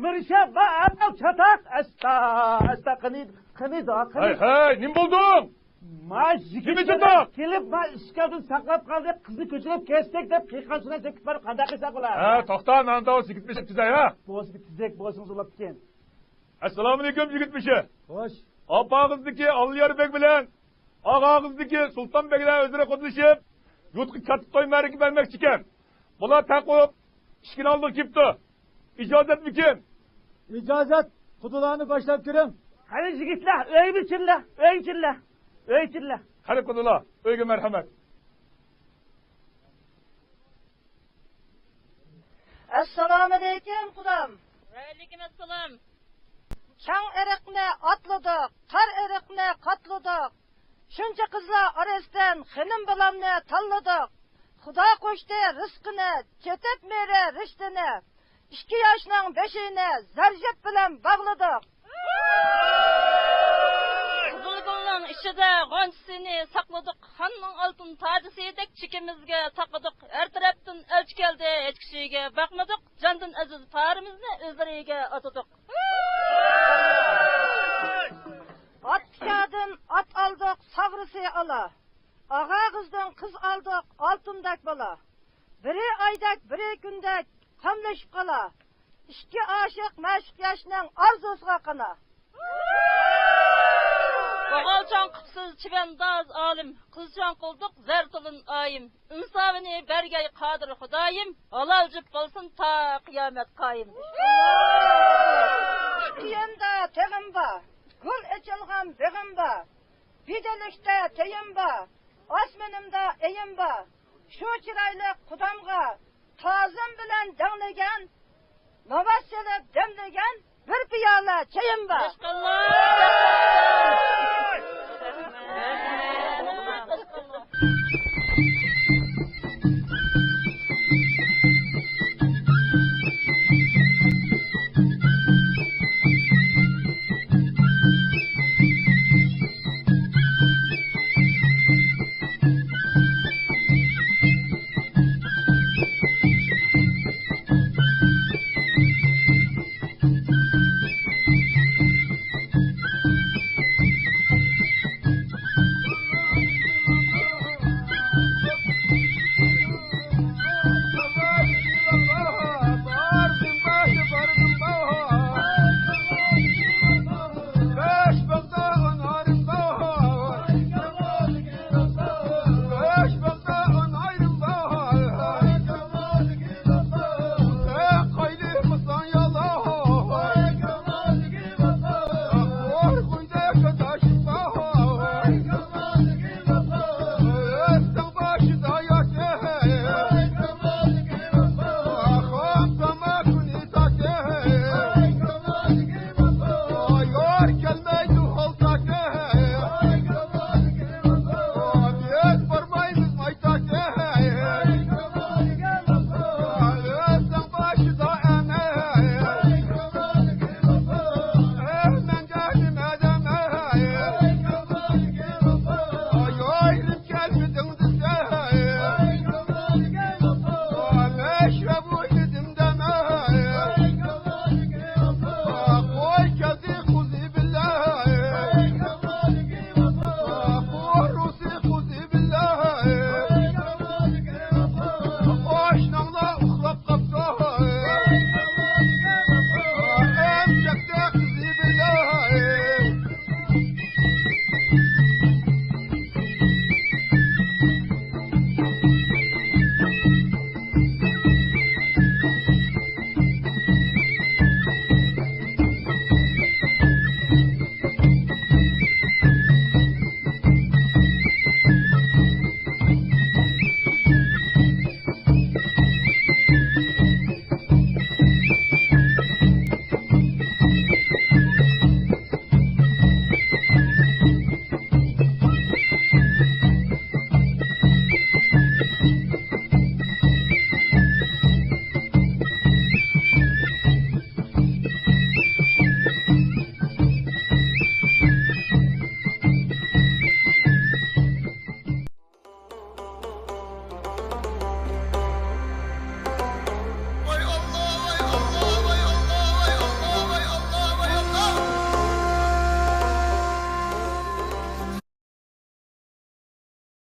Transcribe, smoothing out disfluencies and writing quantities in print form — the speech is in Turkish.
mirishab va anav chatak. Asta qaniydi. Hey, nim bo'lding? Kimi chatak? Kelib, men ishkavdan saqlab qoldik, qizni ko'chirib kesdik deb qiqanchidan chekib borib qanday qilsa bo'ladi? Ha, to'xta, menda o yigitmishib tizay, ha? Bo'lsa tizak bo'lsangiz ulabken. Assalomu alaykum yigitmishi. Xo'sh. Opag'izniki Alyarbek bilan og'ag'izniki Sultonbeklar o'zaro qo'dilishib, yutqi katib qo'ymariki bermoqchi ekan. Bular taqib, ishkini oldi kipti. İcazatmikin? İcazat. Kudularını başlap görüm. Hadi yigitlar, öy bichirlar. Hadi kudular, öyge merhamet. Assalamu alaikum kudam. Aleyküm assalam. Çang eriqni atladık, tar eriqni katladık. Şunca kızlar arasından xinim bilamni tanladık. Xudo qo'shdi rizqini, chetib mere rishtini. 2 yoshning beshini zarjab bilan bog'ladik. Qizilgulning ishida g'onchisini saqladik. Xonning oltin tojisidek chekimizga taqadik. Her tarafdan elchi keldi, hech kishiga baqmadik. Jondan aziz parimizni o'zlariga atadik. At piyodan at aldık, savrisi ala. Ağa kızdan kız aldık, altındak bala. Biri aydak, biri gündak, kamlaşıp kala. 2 aşık meşk yaşının arzusuga kana. Boğalcan qıpsız çivendaz alim, kızcan qıldık zertılın ayım. İnsavini bergay qadir Xudayim, halal jip qılsın ta kıyamet qayım. Kiyanda tegim ba, gül açılgan begim ba, bidelikte teyim ba, asmanımda eyim ba. Şu çıraylı kudamga, tazım bilen dağlagan, namaz selip demlegen, bir piyala çayım ba.